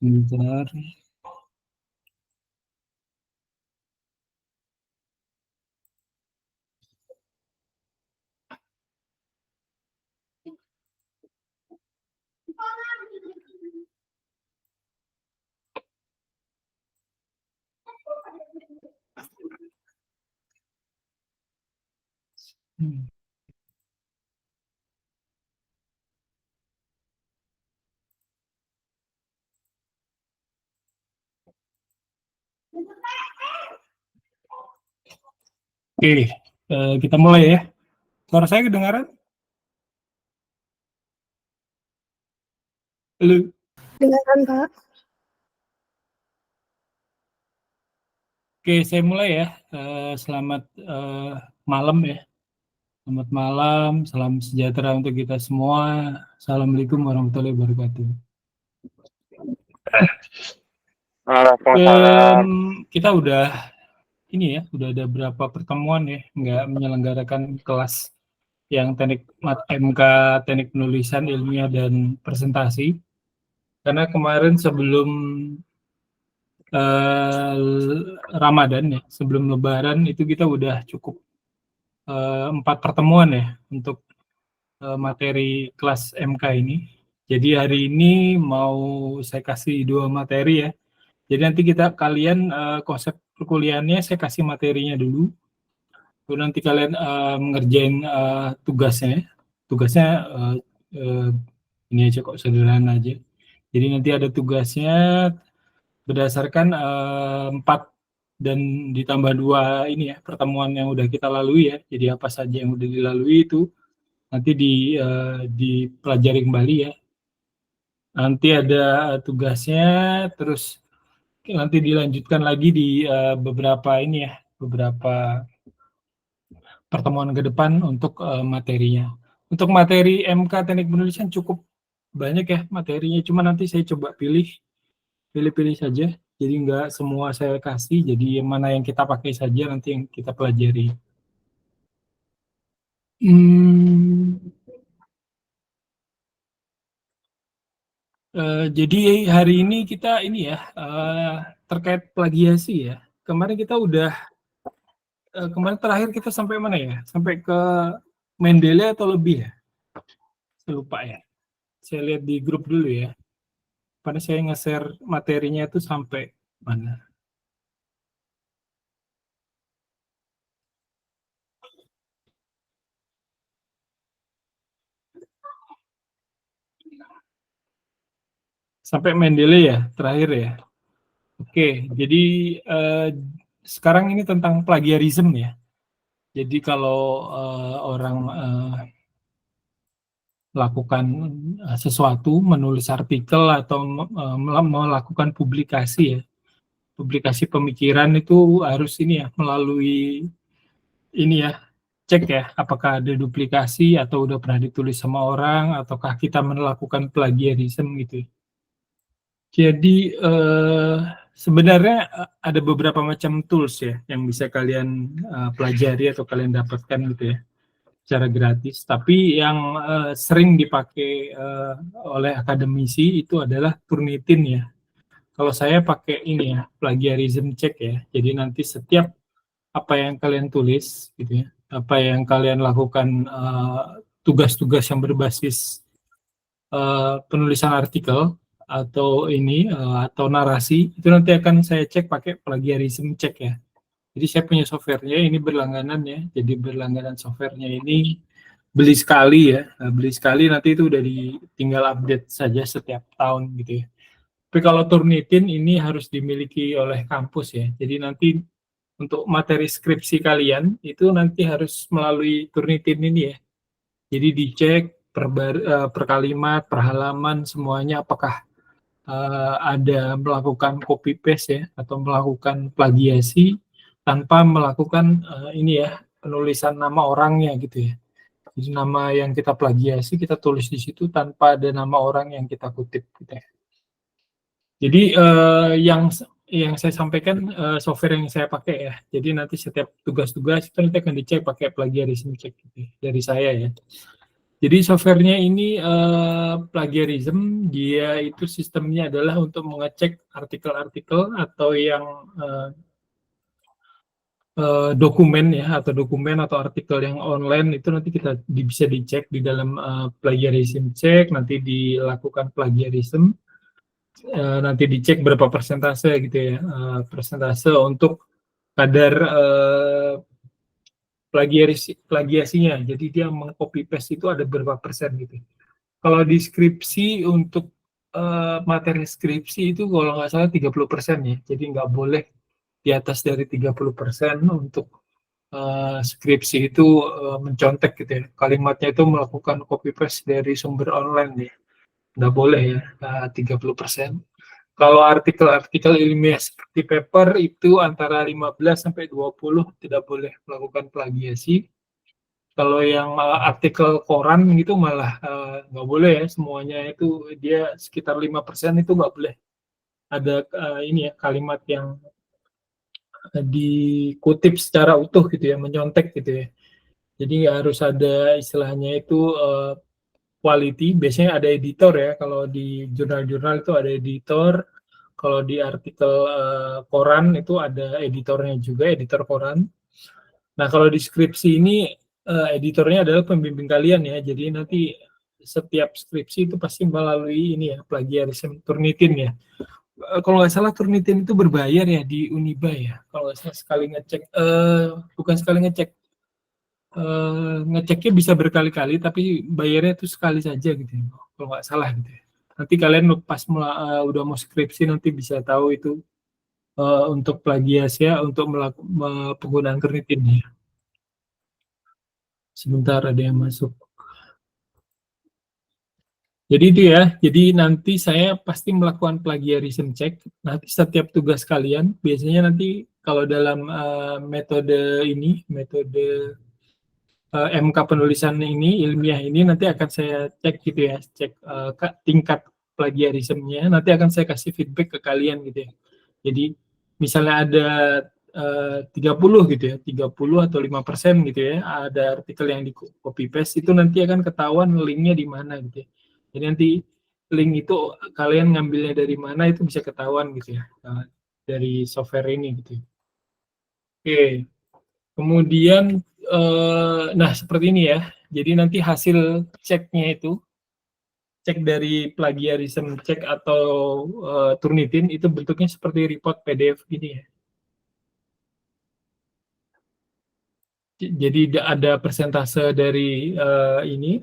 Sebentar. Hmm. Oke, kita mulai ya. Suara saya kedengaran? Halo. Dengarkan Pak. Oke, saya mulai ya. Selamat malam ya. Selamat malam, salam sejahtera untuk kita semua. Assalamualaikum warahmatullahi wabarakatuh. Waalaikumsalam. Kita udah ini ya, udah ada berapa pertemuan ya, nggak menyelenggarakan kelas yang teknik MK, teknik penulisan ilmiah dan presentasi. Karena kemarin sebelum Ramadan ya, sebelum Lebaran itu kita udah cukup 4 pertemuan ya untuk materi kelas MK ini. Jadi hari ini mau saya kasih 2 materi ya. Jadi nanti kalian konsep perkuliahannya saya kasih materinya dulu. Lalu nanti kalian mengerjain tugasnya. Tugasnya ini aja kok, sederhana aja. Jadi nanti ada tugasnya berdasarkan 4 dan ditambah 2 ini ya, pertemuan yang udah kita lalui ya. Jadi apa saja yang udah dilalui itu nanti dipelajari kembali ya. Nanti ada tugasnya, terus nanti dilanjutkan lagi di beberapa ini ya, beberapa pertemuan ke depan untuk materinya. Untuk materi MK teknik penulisan cukup banyak ya materinya, cuma nanti saya coba pilih-pilih saja. Jadi nggak semua saya kasih, jadi mana yang kita pakai saja nanti yang kita pelajari. Jadi hari ini kita ini ya, terkait plagiasi ya. Kemarin kita udah, kemarin terakhir kita sampai mana ya? Sampai ke Mendeley atau lebih ya? Saya lupa ya. Saya lihat di grup dulu ya. Pada saya nge-share materinya itu sampai mana? Sampai Mendeley ya, terakhir ya. Oke, jadi sekarang ini tentang plagiarisme ya. Jadi kalau orang melakukan sesuatu, menulis artikel atau melakukan publikasi ya, publikasi pemikiran itu harus ini ya, melalui ini ya, cek ya, apakah ada duplikasi atau udah pernah ditulis sama orang, ataukah kita melakukan plagiarisme gitu. Jadi sebenarnya ada beberapa macam tools ya yang bisa kalian pelajari atau kalian dapatkan gitu ya secara gratis. Tapi yang sering dipakai oleh akademisi itu adalah Turnitin ya. Kalau saya pakai ini ya, plagiarism check ya. Jadi nanti setiap apa yang kalian tulis gitu ya, apa yang kalian lakukan tugas-tugas yang berbasis penulisan artikel atau ini atau narasi itu nanti akan saya cek pakai plagiarism check ya. Jadi saya punya softwarenya ini berlangganan ya. Jadi berlangganan softwarenya ini beli sekali ya. Nah, beli sekali nanti itu udah tinggal update saja setiap tahun gitu ya. Tapi kalau Turnitin ini harus dimiliki oleh kampus ya. Jadi nanti untuk materi skripsi kalian itu nanti harus melalui Turnitin ini ya. Jadi dicek per kalimat, per halaman semuanya apakah ada melakukan copy paste ya atau melakukan plagiasi tanpa melakukan ini ya penulisan nama orangnya gitu ya. Jadi nama yang kita plagiasi kita tulis di situ tanpa ada nama orang yang kita kutip gitu ya. Jadi yang saya sampaikan software yang saya pakai ya. Jadi nanti setiap tugas-tugas itu nanti akan dicek pakai plagiarism check gitu ya, dari saya ya. Jadi software-nya ini plagiarism, dia itu sistemnya adalah untuk mengecek artikel-artikel atau yang dokumen ya, atau dokumen atau artikel yang online itu nanti kita bisa dicek di dalam plagiarism check, nanti dilakukan plagiarism, nanti dicek berapa persentase gitu ya, persentase untuk kadar plagiasinya. Jadi dia meng-copy paste itu ada berapa persen gitu. Kalau di skripsi untuk materi skripsi itu kalau nggak salah 30% ya. Jadi nggak boleh di atas dari 30% untuk skripsi itu mencontek gitu ya. Kalimatnya itu melakukan copy paste dari sumber online ya. Nggak boleh ya, 30%. Kalau artikel-artikel ilmiah seperti paper itu antara 15 sampai 20 tidak boleh melakukan plagiasi. Kalau yang artikel koran gitu malah nggak boleh ya, semuanya itu dia sekitar 5% itu nggak boleh. Ada ini ya kalimat yang dikutip secara utuh gitu ya, menyontek gitu ya. Jadi harus ada istilahnya itu quality, biasanya ada editor ya, kalau di jurnal-jurnal itu ada editor, kalau di artikel koran itu ada editornya juga, editor koran. Nah, kalau di skripsi ini editornya adalah pembimbing kalian ya, jadi nanti setiap skripsi itu pasti melalui ini ya, plagiarism Turnitin ya. Kalau nggak salah Turnitin itu berbayar ya di Uniba ya, kalau nggak salah sekali ngecek, bukan sekali ngecek, ngeceknya bisa berkali-kali tapi bayarnya itu sekali saja gitu ya, kalau nggak salah gitu ya. Nanti kalian pas udah mau skripsi nanti bisa tahu itu untuk plagiasi ya, untuk penggunaan Turnitin ya. Sebentar ada yang masuk. Jadi itu ya, jadi nanti saya pasti melakukan plagiarism check. Nanti setiap tugas kalian, biasanya nanti kalau dalam metode ini, metode MK penulisan ini, ilmiah ini, nanti akan saya cek gitu ya, cek tingkat plagiarismnya, nanti akan saya kasih feedback ke kalian gitu ya. Jadi misalnya ada 30 gitu ya, 30 atau 5% gitu ya, ada artikel yang di copy paste, itu nanti akan ketahuan linknya di mana gitu ya. Jadi nanti link itu kalian ngambilnya dari mana itu bisa ketahuan gitu ya, dari software ini gitu ya. Oke, kemudian nah seperti ini ya, jadi nanti hasil ceknya itu, cek dari plagiarism cek atau Turnitin itu bentuknya seperti report PDF gini ya. Jadi ada persentase dari ini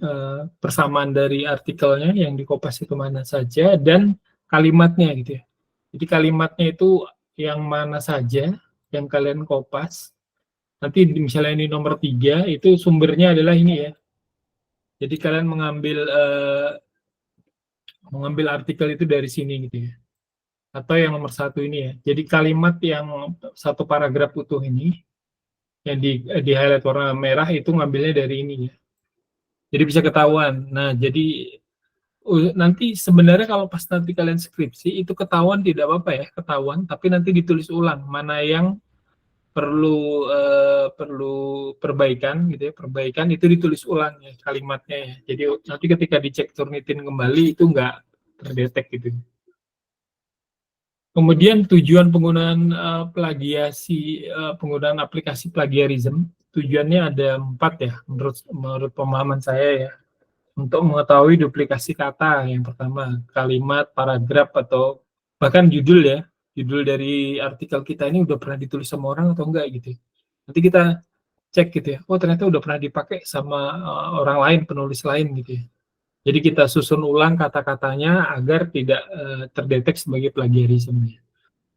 persamaan dari artikelnya yang dikopas itu mana saja dan kalimatnya gitu ya. Jadi kalimatnya itu yang mana saja yang kalian kopas. Nanti misalnya ini nomor 3 itu sumbernya adalah ini ya. Jadi kalian mengambil artikel itu dari sini gitu ya. Atau yang nomor 1 ini ya. Jadi kalimat yang satu paragraf utuh ini yang di highlight warna merah itu ngambilnya dari ini ya. Jadi bisa ketahuan. Nah, jadi nanti sebenarnya kalau pas nanti kalian skripsi itu ketahuan tidak apa-apa ya, ketahuan, tapi nanti ditulis ulang mana yang perlu perbaikan gitu ya, perbaikan itu ditulis ulang ya kalimatnya ya. Jadi nanti ketika dicek Turnitin kembali itu nggak terdetek gitu. Kemudian tujuan penggunaan plagiasi, penggunaan aplikasi plagiarism, tujuannya ada 4 ya, menurut pemahaman saya ya. Untuk mengetahui duplikasi kata yang pertama, kalimat, paragraf, atau bahkan judul ya, judul dari artikel kita ini udah pernah ditulis sama orang atau enggak gitu. Nanti kita cek gitu ya, oh ternyata udah pernah dipakai sama orang lain, penulis lain gitu ya. Jadi kita susun ulang kata-katanya agar tidak terdetek sebagai plagiarisme.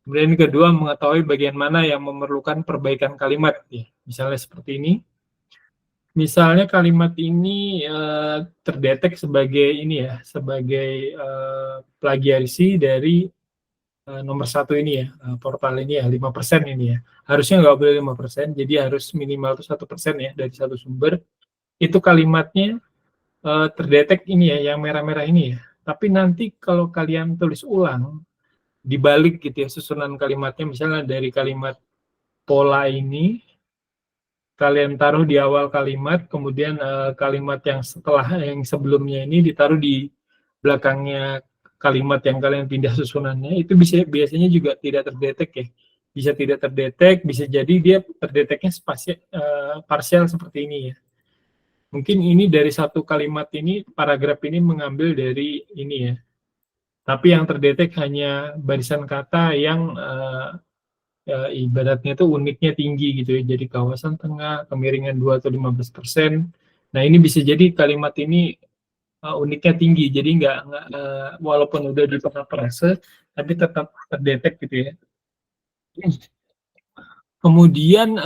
Kemudian yang kedua, mengetahui bagian mana yang memerlukan perbaikan kalimat. Ya. Misalnya seperti ini. Misalnya kalimat ini terdetek sebagai ini ya, sebagai plagiasi dari nomor 1 ini ya, portal ini ya, 5% ini ya. Harusnya nggak boleh 5%, jadi harus minimal 1% ya dari satu sumber. Itu kalimatnya terdetek ini ya, yang merah-merah ini ya. Tapi nanti kalau kalian tulis ulang, dibalik gitu ya susunan kalimatnya, misalnya dari kalimat pola ini kalian taruh di awal kalimat, kemudian kalimat yang setelah yang sebelumnya ini ditaruh di belakangnya kalimat yang kalian pindah susunannya, itu biasanya juga tidak terdetek ya. Bisa tidak terdetek, bisa jadi dia terdeteknya parsial seperti ini ya. Mungkin ini dari satu kalimat ini, paragraf ini mengambil dari ini ya. Tapi yang terdetek hanya barisan kata yang ibaratnya itu uniknya tinggi gitu ya. Jadi kawasan tengah, kemiringan 2 atau 15%. Nah ini bisa jadi kalimat ini uniknya tinggi. Jadi nggak walaupun udah di parafrase, tapi tetap terdetek gitu ya. Kemudian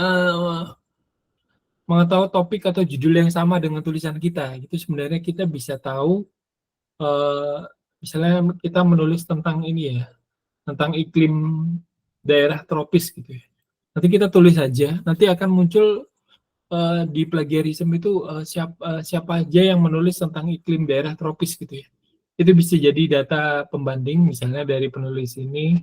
mengetahui topik atau judul yang sama dengan tulisan kita, itu sebenarnya kita bisa tahu, misalnya kita menulis tentang ini ya, tentang iklim daerah tropis gitu ya. Nanti kita tulis saja, nanti akan muncul di plagiarisme itu siapa aja yang menulis tentang iklim daerah tropis gitu ya. Itu bisa jadi data pembanding, misalnya dari penulis ini,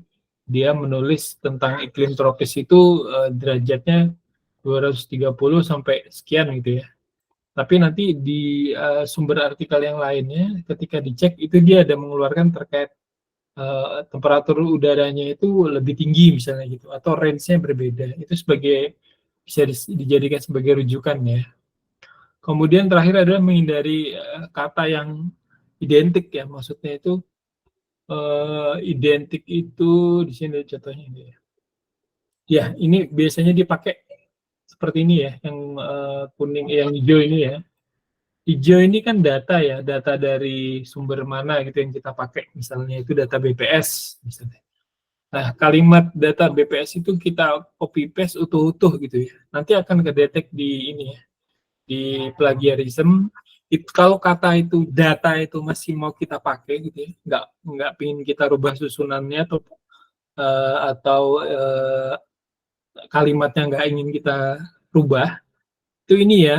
dia menulis tentang iklim tropis itu derajatnya 230 sampai sekian gitu ya. Tapi nanti di sumber artikel yang lainnya, ketika dicek itu dia ada mengeluarkan terkait temperatur udaranya itu lebih tinggi misalnya gitu, atau range-nya berbeda. Itu bisa dijadikan sebagai rujukan ya. Kemudian terakhir adalah menghindari kata yang identik ya, maksudnya itu identik itu di sini contohnya ini ya. Ya, ini biasanya dipakai seperti ini ya, yang kuning, yang hijau ini ya. Hijau ini kan data ya, data dari sumber mana gitu yang kita pakai, misalnya itu data BPS misalnya. Nah, kalimat data BPS itu kita copy paste utuh-utuh gitu ya. Nanti akan kedetek di ini ya, di plagiarism. Kalau kata itu data itu masih mau kita pakai gitu ya, nggak pingin kita rubah susunannya atau kalimatnya nggak ingin kita rubah, itu ini ya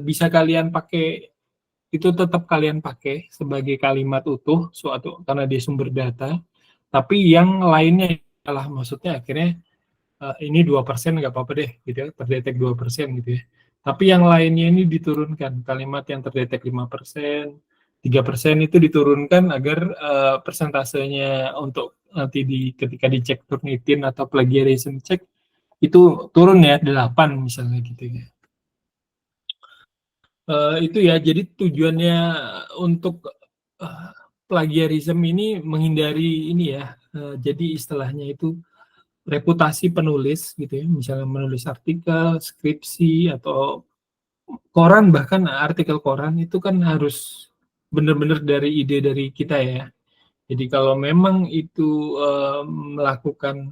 bisa kalian pakai, itu tetap kalian pakai sebagai kalimat utuh suatu karena dia sumber data, tapi yang lainnya adalah maksudnya akhirnya ini 2% nggak apa-apa deh gitu ya, terdetek 2% gitu ya. Tapi yang lainnya ini diturunkan, kalimat yang terdetek 5%, 3% itu diturunkan agar persentasenya untuk nanti ketika dicek Turnitin atau plagiarism check itu turun ya 8 misalnya gitu ya. Itu ya, jadi tujuannya untuk plagiarism ini menghindari ini ya, jadi istilahnya itu reputasi penulis gitu ya, misalnya menulis artikel, skripsi, atau koran, bahkan artikel koran itu kan harus benar-benar dari ide dari kita ya. Jadi kalau memang itu melakukan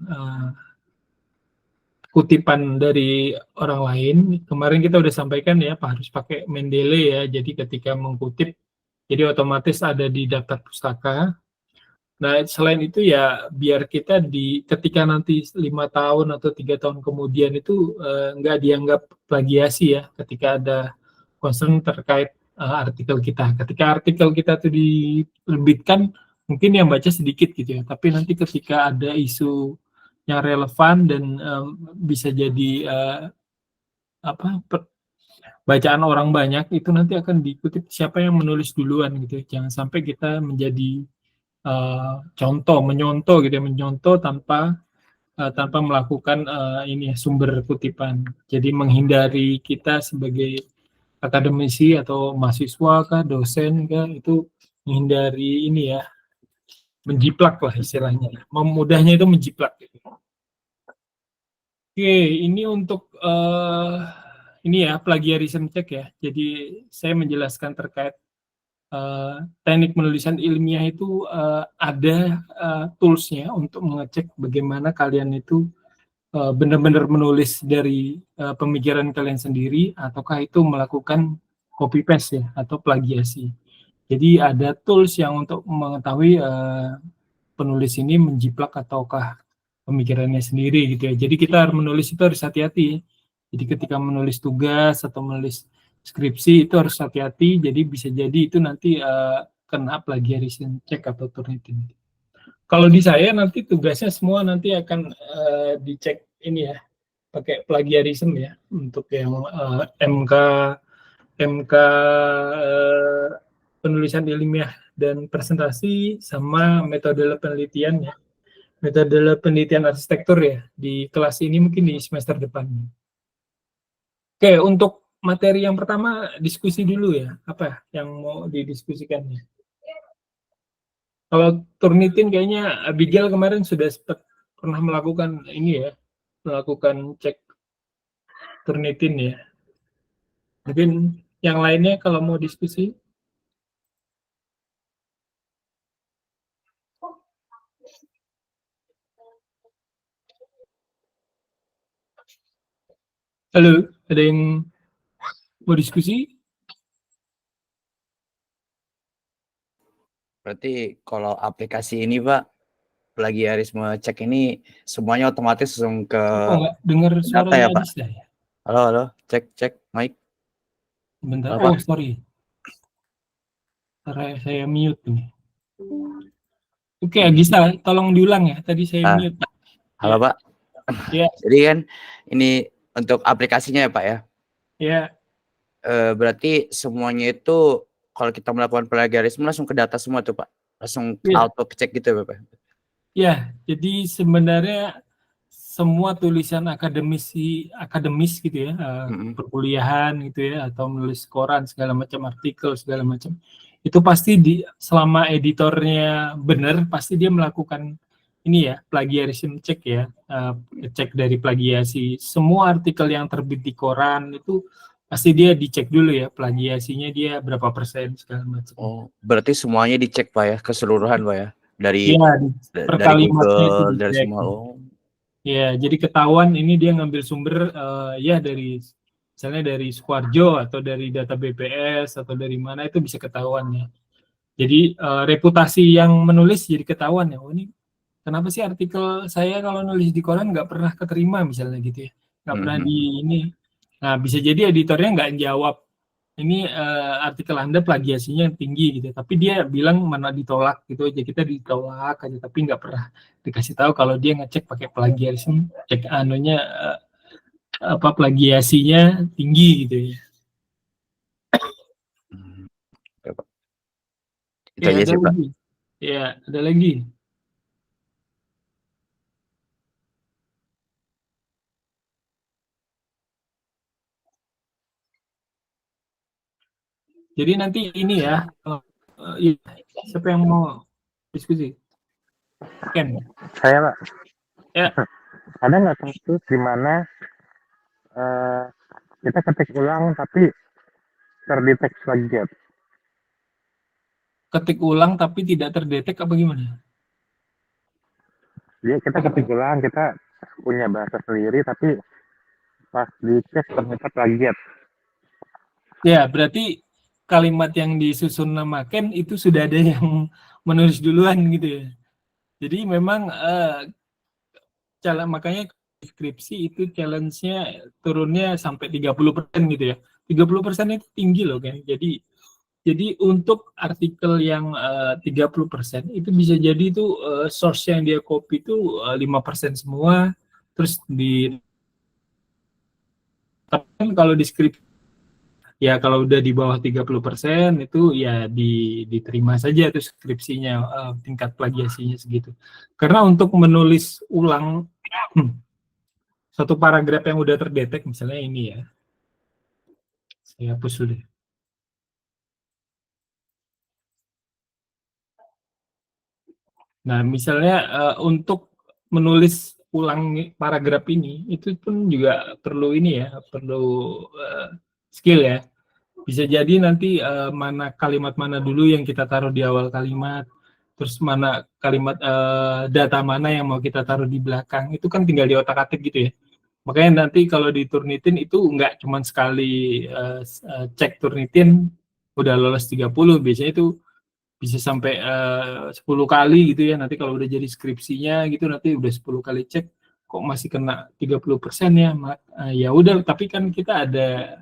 kutipan dari orang lain, kemarin kita udah sampaikan ya, Pak harus pakai Mendeley ya, jadi ketika mengkutip, jadi otomatis ada di daftar pustaka. Nah, selain itu ya biar kita ketika nanti 5 tahun atau 3 tahun kemudian itu nggak dianggap plagiasi ya, ketika ada concern terkait artikel kita. Ketika artikel kita itu diterbitkan, mungkin yang baca sedikit gitu ya, tapi nanti ketika ada isu yang relevan dan bisa jadi apa bacaan orang banyak, itu nanti akan dikutip siapa yang menulis duluan gitu. Jangan sampai kita menjadi menyontoh gitu ya, menyontoh tanpa melakukan ini ya, sumber kutipan. Jadi menghindari kita sebagai akademisi atau mahasiswa kah, dosen kah, itu menghindari ini ya, menjiplak lah istilahnya. Memudahnya itu menjiplak. Gitu. Oke, ini untuk ini ya plagiarism check ya. Jadi saya menjelaskan terkait teknik penulisan ilmiah itu ada toolsnya untuk mengecek bagaimana kalian itu benar-benar menulis dari pemikiran kalian sendiri ataukah itu melakukan copy paste ya atau plagiasi. Jadi ada tools yang untuk mengetahui penulis ini menjiplak ataukah pemikirannya sendiri gitu ya. Jadi kita menulis itu harus hati-hati. Jadi ketika menulis tugas atau menulis skripsi itu harus hati-hati. Jadi bisa jadi itu nanti kena plagiarism check atau Turnitin. Kalau di saya nanti tugasnya semua nanti akan dicek ini ya, pakai plagiarisme ya untuk yang MK penulisan ilmiah dan presentasi sama metode penelitian ya. Metode penelitian arsitektur ya di kelas ini mungkin di semester depan. Oke, untuk materi yang pertama diskusi dulu ya. Apa yang mau didiskusikan ya? Kalau Turnitin kayaknya Abigail kemarin sudah pernah melakukan ini ya, melakukan cek Turnitin ya. Mungkin yang lainnya kalau mau diskusi. Halo, ada yang mau diskusi? Berarti kalau aplikasi ini Pak, plagiarisme cek ini semuanya otomatis langsung ke Nggak dengar data suaranya ya Pak? Adis dah ya? Halo, cek, mic. Bentar, Halo, oh Pak. sorry. Saya mute nih. Oke, bisa tolong diulang ya, tadi saya mute. Halo ya. Pak. Ya. Jadi kan ini untuk aplikasinya ya Pak ya? Ya. Berarti semuanya itu kalau kita melakukan plagiarisme langsung ke data semua tuh Pak? Langsung auto cek gitu ya Pak? Ya, jadi sebenarnya semua tulisan akademis gitu ya, perkuliahan gitu ya, atau menulis koran segala macam, artikel segala macam, itu pasti selama editornya benar, pasti dia melakukan ini ya, plagiarism check ya, cek dari plagiasi. Semua artikel yang terbit di koran itu pasti dia dicek dulu ya, plagiasinya dia berapa persen segala macam. Oh, berarti semuanya dicek Pak ya, keseluruhan Pak ya? Dari per kalimatnya itu Google, dari dicek. semua. Ya, jadi ketahuan ini dia ngambil sumber ya dari misalnya dari Sukoharjo atau dari data BPS atau dari mana itu bisa ketahuan ya. Jadi reputasi yang menulis jadi ketahuan ya. Oh ini kenapa sih artikel saya kalau nulis di koran nggak pernah keterima misalnya gitu ya, nggak pernah di ini. Nah bisa jadi editornya nggak jawab ini artikel Anda plagiasinya tinggi gitu, tapi dia bilang mana ditolak gitu aja, kita ditolak aja, tapi nggak pernah dikasih tahu kalau dia ngecek pakai plagiarisme, cek anunya apa plagiasinya tinggi gitu ya. Itu aja sih Pak. Ya, ada lagi. Jadi nanti ini ya, siapa yang mau diskusi? Ken. Saya Pak. Ya. Ada nggak kasus di mana kita ketik ulang tapi terdeteksi plagiat? Ketik ulang tapi tidak terdetek apa gimana? Jadi kita ketik ulang, kita punya bahasa sendiri tapi pas dicek ternyata plagiat. Ya, berarti kalimat yang disusun nama Ken itu sudah ada yang menulis duluan gitu ya. Jadi memang makanya skripsi itu challenge-nya turunnya sampai 30% gitu ya. 30% itu tinggi loh kan. Jadi untuk artikel yang 30% itu bisa jadi itu source yang dia copy itu 5% semua, terus tapi kalau di skripsi ya kalau udah di bawah 30% itu ya diterima saja tuh skripsinya, tingkat plagiasinya segitu. Karena untuk menulis ulang satu paragraf yang udah terdetek misalnya ini ya, saya hapus dulu. Nah misalnya untuk menulis ulang paragraf ini itu pun juga perlu ini ya, perlu skill ya. Bisa jadi nanti mana kalimat mana dulu yang kita taruh di awal kalimat, terus mana kalimat data mana yang mau kita taruh di belakang, itu kan tinggal di otak-atik gitu ya. Makanya nanti kalau di Turnitin itu nggak cuma sekali cek Turnitin udah lolos 30, biasanya itu bisa sampai 10 kali gitu ya. Nanti kalau udah jadi skripsinya gitu nanti udah 10 kali cek kok masih kena 30% ya. Ya udah, tapi kan kita ada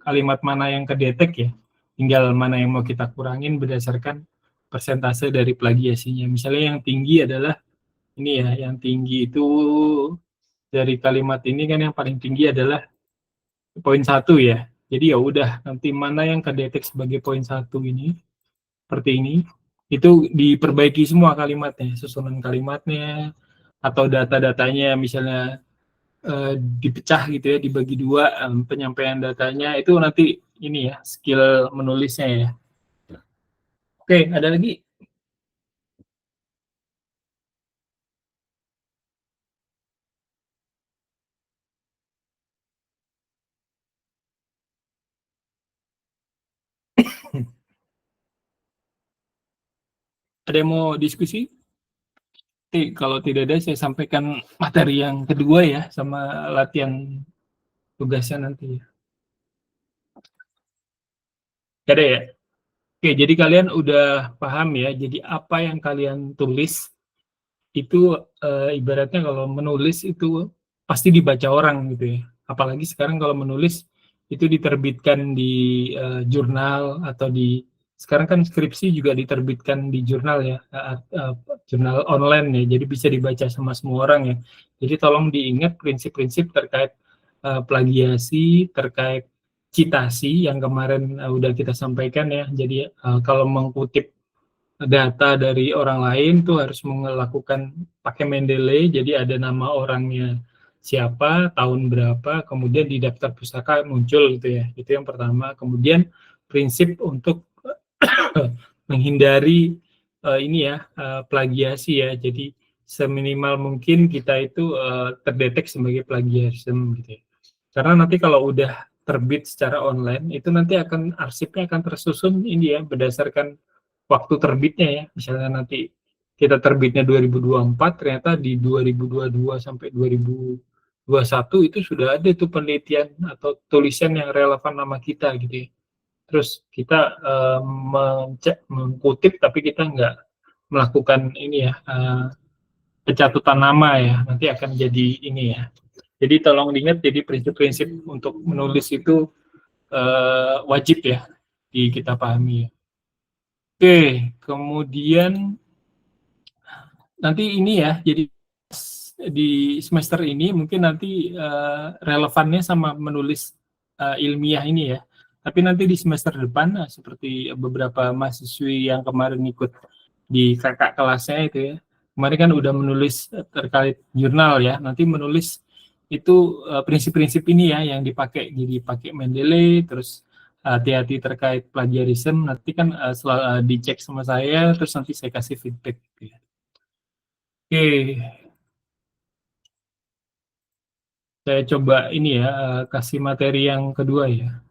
kalimat mana yang kedetek ya. Tinggal mana yang mau kita kurangin berdasarkan persentase dari plagiasinya. Misalnya yang tinggi adalah ini ya, yang tinggi itu dari kalimat ini kan yang paling tinggi adalah poin 1 ya. Jadi ya udah, nanti mana yang kedetek sebagai poin 1 ini, seperti ini, itu diperbaiki semua kalimatnya, susunan kalimatnya, atau data-datanya misalnya dipecah gitu ya, dibagi 2, penyampaian datanya, itu nanti ini ya, skill menulisnya ya. Oke, ada lagi? Ada yang mau diskusi? Kalau tidak ada, saya sampaikan materi yang kedua ya, sama latihan tugasnya nanti. Gak ada ya? Oke, jadi kalian udah paham ya, jadi apa yang kalian tulis itu ibaratnya kalau menulis itu pasti dibaca orang gitu ya. Apalagi sekarang kalau menulis itu diterbitkan di jurnal atau sekarang kan skripsi juga diterbitkan di jurnal ya, jurnal online ya, jadi bisa dibaca sama semua orang ya. Jadi tolong diingat prinsip-prinsip terkait plagiasi, terkait citasi yang kemarin udah kita sampaikan ya. Jadi kalau mengutip data dari orang lain tuh harus melakukan pakai Mendeley, jadi ada nama orangnya siapa, tahun berapa, kemudian di daftar pustaka muncul gitu ya. Itu yang pertama. Kemudian prinsip untuk menghindari ini ya, plagiasi ya. Jadi seminimal mungkin kita itu terdetek sebagai plagiarisme gitu ya. Karena nanti kalau udah terbit secara online, itu nanti akan arsipnya akan tersusun ini ya, berdasarkan waktu terbitnya ya. Misalnya nanti kita terbitnya 2024, ternyata di 2022 sampai 2021 itu sudah ada tuh penelitian atau tulisan yang relevan nama kita gitu ya. Terus kita mengkutip tapi kita nggak melakukan ini ya, pencatutan nama ya, nanti akan jadi ini ya. Jadi tolong diingat, jadi prinsip-prinsip untuk menulis itu wajib ya kita pahami. Oke, kemudian nanti ini ya, jadi di semester ini mungkin nanti relevannya sama menulis ilmiah ini ya. Tapi nanti di semester depan, seperti beberapa mahasiswi yang kemarin ikut di kakak kelasnya itu ya, kemarin kan udah menulis terkait jurnal ya, nanti menulis itu prinsip-prinsip ini ya yang dipakai, jadi pakai Mendeley, terus hati-hati terkait plagiarisme, nanti kan dicek sama saya, terus nanti saya kasih feedback. Oke, saya coba ini ya, kasih materi yang kedua ya.